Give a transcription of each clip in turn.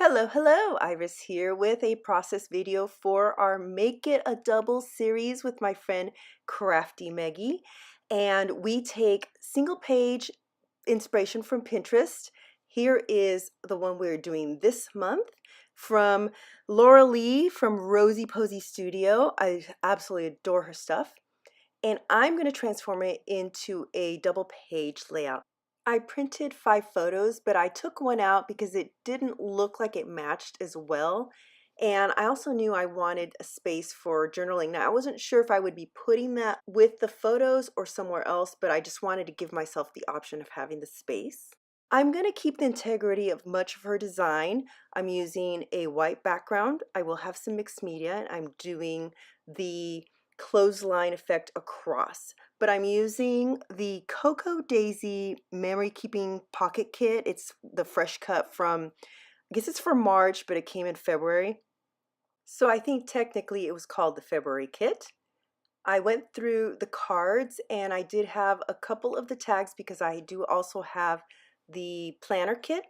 Hello, hello, Iris here with a process video for our Make It a Double series with my friend Crafty Meggie. And we take single page inspiration from Pinterest. Here is the one we're doing this month from Laura Lee from Rosie Posy Studio. I absolutely adore her stuff. And I'm going to transform it into a double page layout. I printed 5 photos, but I took one out because it didn't look like it matched as well. And I also knew I wanted a space for journaling. Now, I wasn't sure if I would be putting that with the photos or somewhere else, but I just wanted to give myself the option of having the space. I'm going to keep the integrity of much of her design. I'm using a white background. I will have some mixed media, and I'm doing the clothesline effect across. But I'm using the Cocoa Daisy Memory Keeping Pocket Kit. It's the fresh cut from, I guess it's for March, but it came in February. So I think technically it was called the February kit. I went through the cards and I did have a couple of the tags because I do also have the planner kit.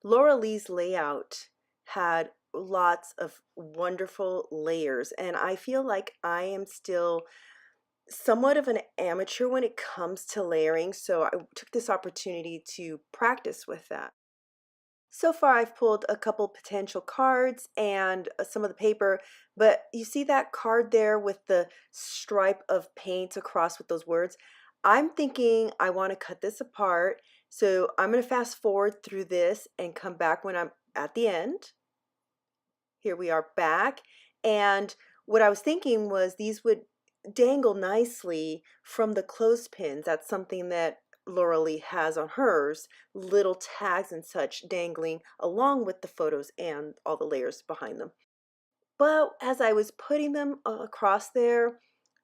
Laura Lee's layout had lots of wonderful layers, and I feel like I am still somewhat of an amateur when it comes to layering, so I took this opportunity to practice with that. So far I've pulled a couple potential cards and some of the paper, but you see that card there with the stripe of paint across with those words? I'm thinking I want to cut this apart, so I'm going to fast forward through this and come back when I'm at the end. Here we are back, and what I was thinking was these would dangle nicely from the clothespins. That's something that Laura Lee has on hers, little tags and such dangling along with the photos and all the layers behind them. But as I was putting them across there,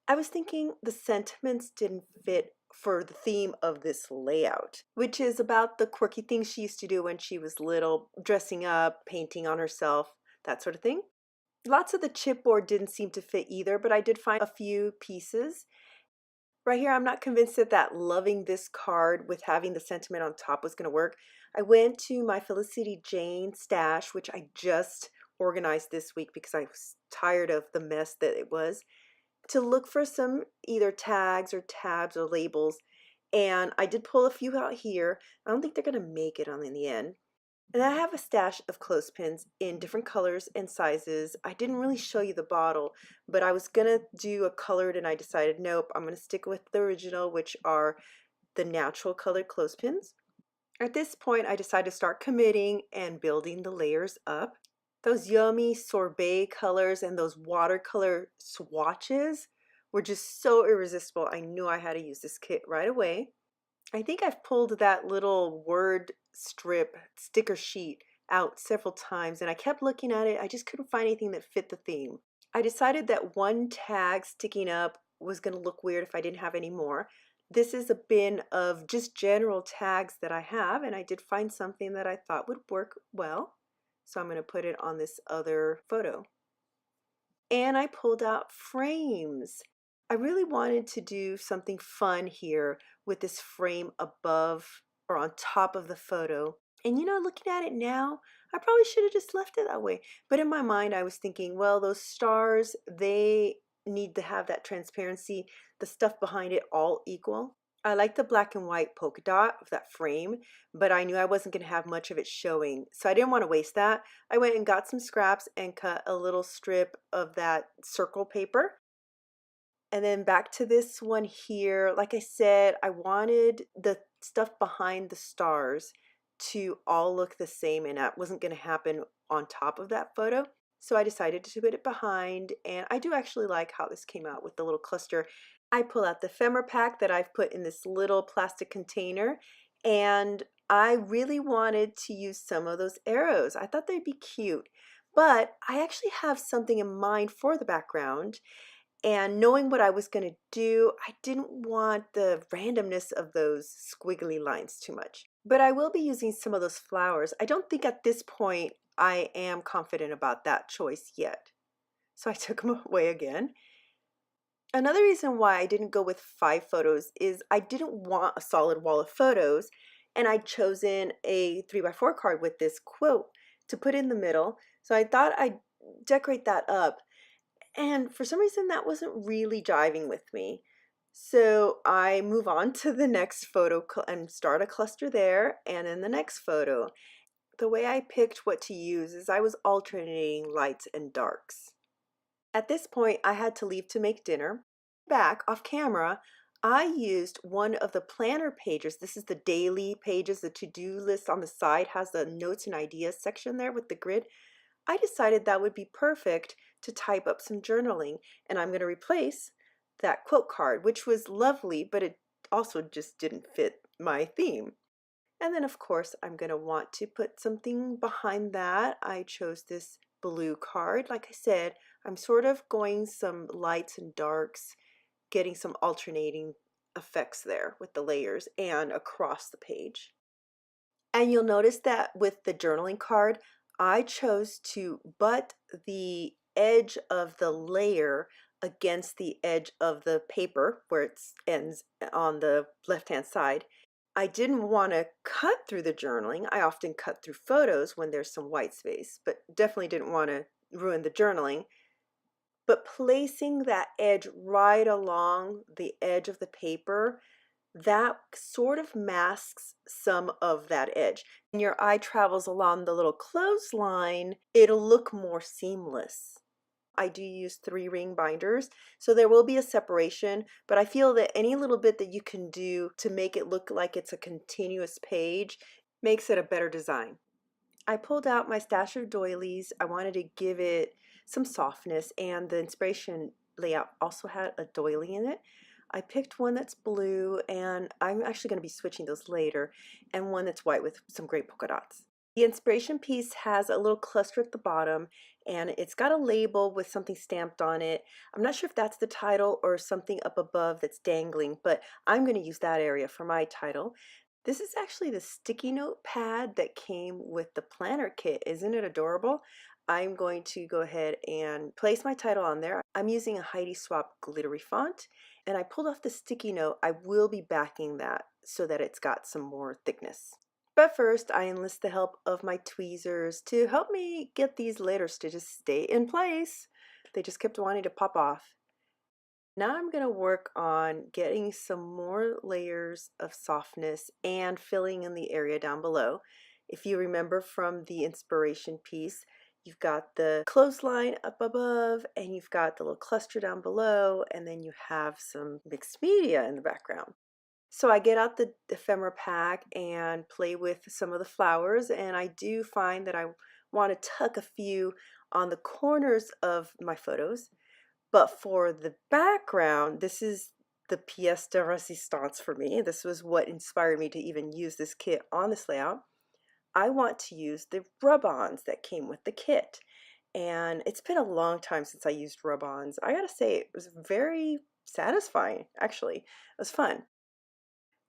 I was thinking the sentiments didn't fit for the theme of this layout, which is about the quirky things she used to do when she was little, dressing up, painting on herself, that sort of thing. Lots of the chipboard didn't seem to fit either, but I did find a few pieces. Right here, I'm not convinced that loving this card with having the sentiment on top was going to work. I went to my Felicity Jane stash, which I just organized this week because I was tired of the mess that it was, to look for some either tags or tabs or labels. And I did pull a few out here. I don't think they're going to make it on in the end. And I have a stash of clothespins in different colors and sizes. I didn't really show you the bottle, but I was gonna do a colored and I decided nope, I'm gonna stick with the original, which are the natural colored clothespins. At this point, I decided to start committing and building the layers up. Those yummy sorbet colors and those watercolor swatches were just so irresistible. I knew I had to use this kit right away. I think I've pulled that little word strip sticker sheet out several times and I kept looking at it. I just couldn't find anything that fit the theme. I decided that one tag sticking up was going to look weird if I didn't have any more. This is a bin of just general tags that I have, and I did find something that I thought would work well. So I'm going to put it on this other photo. And I pulled out frames. I really wanted to do something fun here with this frame above or on top of the photo. And you know, looking at it now, I probably should have just left it that way. But in my mind, I was thinking, well, those stars, they need to have that transparency, the stuff behind it all equal. I like the black and white polka dot of that frame, but I knew I wasn't going to have much of it showing, so I didn't want to waste that. I went and got some scraps and cut a little strip of that circle paper. And then back to this one here. Like I said, I wanted the stuff behind the stars to all look the same, and that wasn't going to happen on top of that photo. So I decided to put it behind, and I do actually like how this came out with the little cluster. I pull out the ephemera pack that I've put in this little plastic container, and I really wanted to use some of those arrows. I thought they'd be cute, but I actually have something in mind for the background. And knowing what I was going to do, I didn't want the randomness of those squiggly lines too much. But I will be using some of those flowers. I don't think at this point I am confident about that choice yet. So I took them away again. Another reason why I didn't go with 5 photos is I didn't want a solid wall of photos, and I'd chosen a 3x4 card with this quote to put in the middle. So I thought I'd decorate that up. And for some reason, that wasn't really jiving with me. So I move on to the next photo and start a cluster there and in the next photo. The way I picked what to use is I was alternating lights and darks. At this point, I had to leave to make dinner. Back off camera, I used one of the planner pages. This is the daily pages, the to-do list on the side has the notes and ideas section there with the grid. I decided that would be perfect to type up some journaling, and I'm going to replace that quote card, which was lovely, but it also just didn't fit my theme. And then of course I'm going to want to put something behind that. I chose this blue card. Like I said, I'm sort of going some lights and darks, getting some alternating effects there with the layers and across the page. And you'll notice that with the journaling card, I chose to butt the edge of the layer against the edge of the paper where it ends on the left-hand side. I didn't want to cut through the journaling. I often cut through photos when there's some white space, but definitely didn't want to ruin the journaling. But placing that edge right along the edge of the paper, that sort of masks some of that edge. When your eye travels along the little clothesline, it'll look more seamless. I do use 3-ring binders, so there will be a separation, but I feel that any little bit that you can do to make it look like it's a continuous page makes it a better design. I pulled out my stash of doilies. I wanted to give it some softness, and the inspiration layout also had a doily in it. I picked one that's blue, and I'm actually going to be switching those later, and one that's white with some great polka dots. The inspiration piece has a little cluster at the bottom, and it's got a label with something stamped on it. I'm not sure if that's the title or something up above that's dangling, but I'm going to use that area for my title. This is actually the sticky note pad that came with the planner kit. Isn't it adorable? I'm going to go ahead and place my title on there. I'm using a Heidi Swapp glittery font, and I pulled off the sticky note. I will be backing that so that it's got some more thickness. But first, I enlist the help of my tweezers to help me get these later stitches stay in place. They just kept wanting to pop off. Now I'm going to work on getting some more layers of softness and filling in the area down below. If you remember from the inspiration piece, you've got the clothesline up above, and you've got the little cluster down below, and then you have some mixed media in the background. So I get out the ephemera pack and play with some of the flowers, and I do find that I want to tuck a few on the corners of my photos. But for the background, this is the pièce de résistance for me. This was what inspired me to even use this kit on this layout. I want to use the rub-ons that came with the kit. And it's been a long time since I used rub-ons. I gotta say, it was very satisfying, actually. It was fun.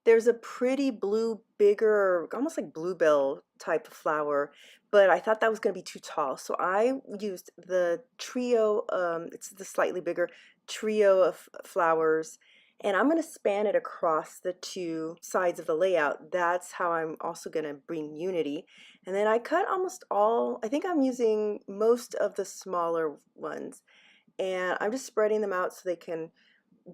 There's a pretty blue, bigger, almost like bluebell type of flower, but I thought that was going to be too tall. So I used the trio, it's the slightly bigger trio of flowers, and I'm going to span it across the two sides of the layout. That's how I'm also going to bring unity. And then I cut almost all, I think I'm using most of the smaller ones, and I'm just spreading them out so they can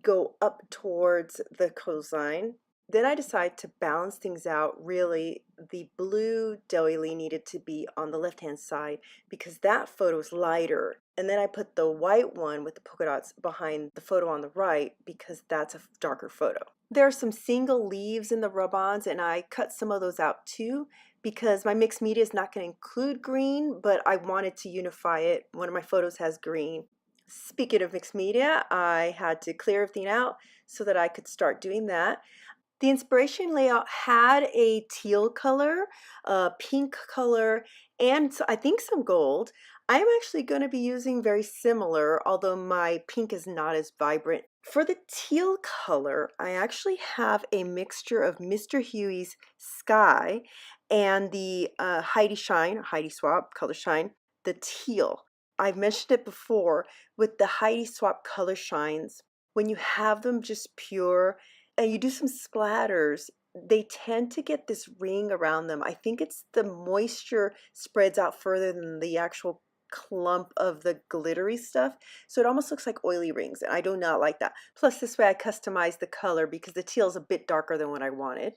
go up towards the clothesline. Then I decided to balance things out. Really, the blue doily needed to be on the left-hand side because that photo is lighter. And then I put the white one with the polka dots behind the photo on the right because that's a darker photo. There are some single leaves in the rub-ons, and I cut some of those out too because my mixed media is not going to include green, but I wanted to unify it. One of my photos has green. Speaking of mixed media, I had to clear everything out so that I could start doing that. The inspiration layout had a teal color, a pink color, and I think some gold. I'm actually going to be using very similar, although my pink is not as vibrant. For the teal color, I actually have a mixture of Mr. Huey's Sky and the Heidi Swapp Color Shine, the teal. I've mentioned it before with the Heidi Swapp Color Shines. When you have them just pure, and you do some splatters, they tend to get this ring around them. I think it's the moisture spreads out further than the actual clump of the glittery stuff. So it almost looks like oily rings, and I do not like that. Plus, this way I customize the color because the teal is a bit darker than what I wanted.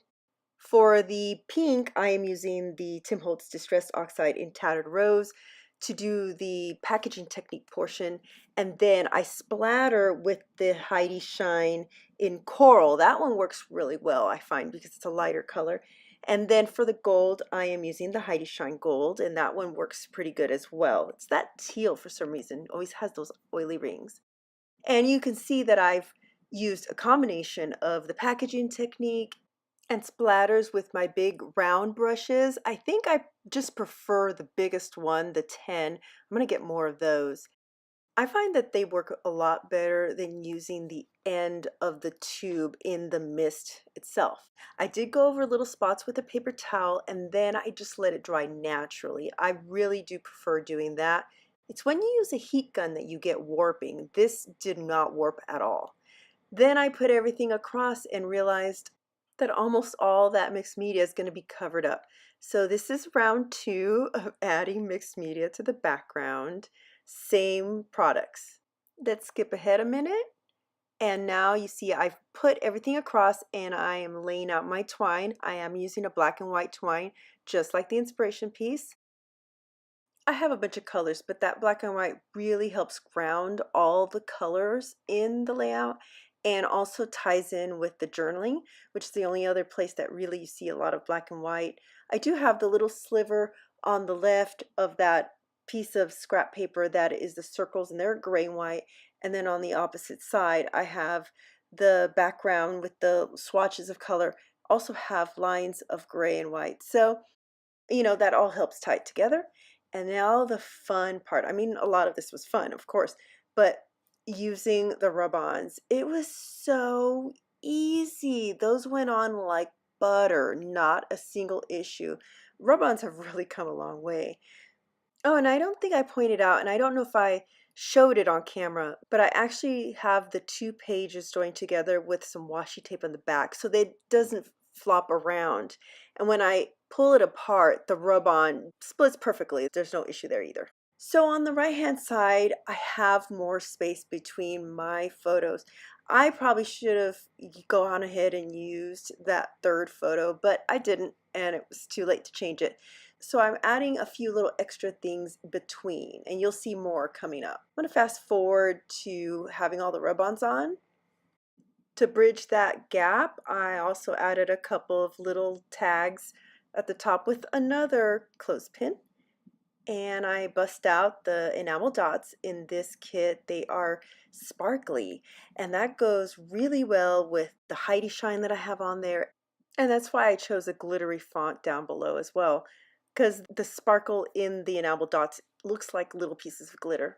For the pink, I am using the Tim Holtz Distress Oxide in Tattered Rose to do the packaging technique portion, and then I splatter with the Heidi Shine in Coral. That one works really well, I find, because it's a lighter color. And then for the gold, I am using the Heidi Shine Gold, and that one works pretty good as well. It's that teal for some reason, always has those oily rings. And you can see that I've used a combination of the packaging technique and splatters with my big round brushes. I think I just prefer the biggest one, the 10. I'm going to get more of those. I find that they work a lot better than using the end of the tube in the mist itself. I did go over little spots with a paper towel and then I just let it dry naturally. I really do prefer doing that. It's when you use a heat gun that you get warping. This did not warp at all. Then I put everything across and realized that almost all that mixed media is going to be covered up. So this is round 2 of adding mixed media to the background. Same products. Let's skip ahead a minute. And now you see I've put everything across and I am laying out my twine. I am using a black and white twine, just like the inspiration piece. I have a bunch of colors, but that black and white really helps ground all the colors in the layout and also ties in with the journaling, which is the only other place that really you see a lot of black and white. I do have the little sliver on the left of that piece of scrap paper that is the circles, and they're gray and white. And then on the opposite side, I have the background with the swatches of color also have lines of gray and white. So that all helps tie it together. And now the fun part. I mean, a lot of this was fun, of course, but using the rub-ons, it was so easy. Those went on like butter, not a single issue. Rub-ons have really come a long way. Oh, and I don't think I pointed out, and I don't know if I showed it on camera, but I actually have the 2 pages joined together with some washi tape on the back so that it doesn't flop around. And when I pull it apart, the rub-on splits perfectly. There's no issue there either. So on the right-hand side, I have more space between my photos. I probably should have gone ahead and used that 3rd photo, but I didn't, and it was too late to change it. So I'm adding a few little extra things between, and you'll see more coming up. I'm going to fast forward to having all the rub-ons on. To bridge that gap, I also added a couple of little tags at the top with another clothespin. And I bust out the enamel dots in this kit. They are sparkly, and that goes really well with the Heidi Shine that I have on there. And that's why I chose a glittery font down below as well, because the sparkle in the enamel dots looks like little pieces of glitter.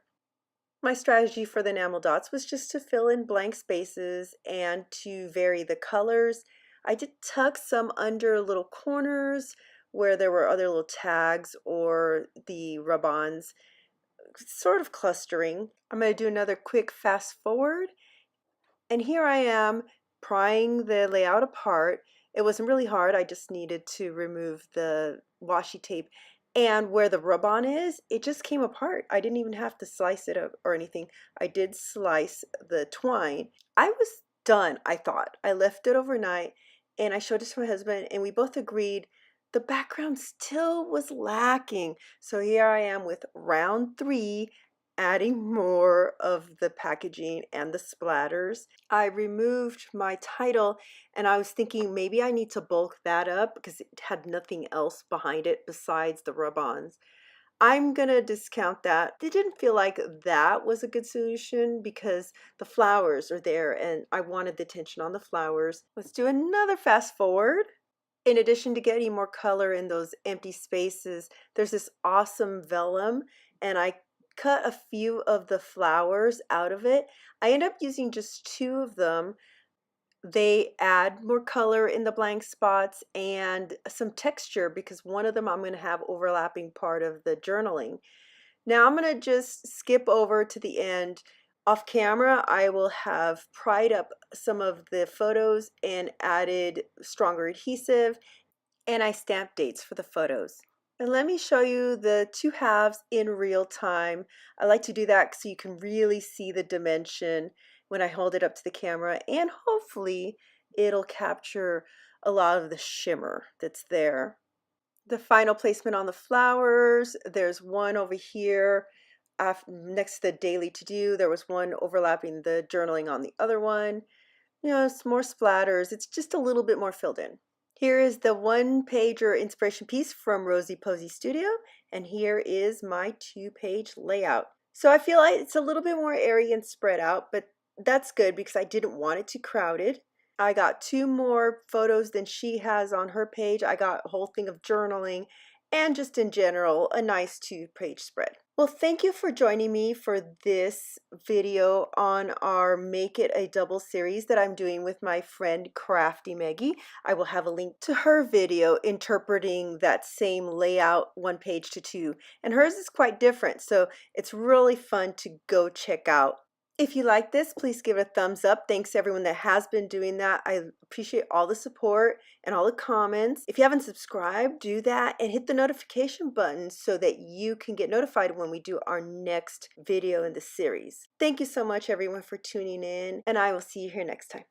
My strategy for the enamel dots was just to fill in blank spaces and to vary the colors. I did tuck some under little corners where there were other little tags or the rub-ons, sort of clustering. I'm going to do another quick fast forward. And here I am prying the layout apart. It wasn't really hard. I just needed to remove the washi tape. And where the rub-on is, it just came apart. I didn't even have to slice it or anything. I did slice the twine. I was done, I thought. I left it overnight and I showed it to my husband and we both agreed the background still was lacking. So here I am with round 3, adding more of the packaging and the splatters. I removed my title and I was thinking maybe I need to bulk that up because it had nothing else behind it besides the rub-ons. I'm gonna discount that. It didn't feel like that was a good solution because the flowers are there and I wanted the attention on the flowers. Let's do another fast forward. In addition to getting more color in those empty spaces, there's this awesome vellum, and I cut a few of the flowers out of it. I end up using just 2 of them. They add more color in the blank spots and some texture because one of them I'm going to have overlapping part of the journaling. Now I'm going to just skip over to the end Off camera, I will have pried up some of the photos and added stronger adhesive, and I stamp dates for the photos. And let me show you the two halves in real time. I like to do that so you can really see the dimension when I hold it up to the camera, and hopefully it'll capture a lot of the shimmer that's there. The final placement on the flowers, there's one over here next to the daily to do. There was one overlapping the journaling on the other one. You know, it's more splatters. It's just a little bit more filled in. Here is the one-pager inspiration piece from Rosie Posey Studio, and here is my two-page layout. So I feel like it's a little bit more airy and spread out, but that's good because I didn't want it too crowded. I got two more photos than she has on her page. I got a whole thing of journaling and just in general, a nice two-page spread. Well, thank you for joining me for this video on our Make It a Double series that I'm doing with my friend Crafty Maggie. I will have a link to her video interpreting that same layout, one page to two, and hers is quite different, so it's really fun to go check out. If you like this, please give it a thumbs up. Thanks to everyone that has been doing that. I appreciate all the support and all the comments. If you haven't subscribed, do that and hit the notification button so that you can get notified when we do our next video in the series. Thank you so much, everyone, for tuning in, and I will see you here next time.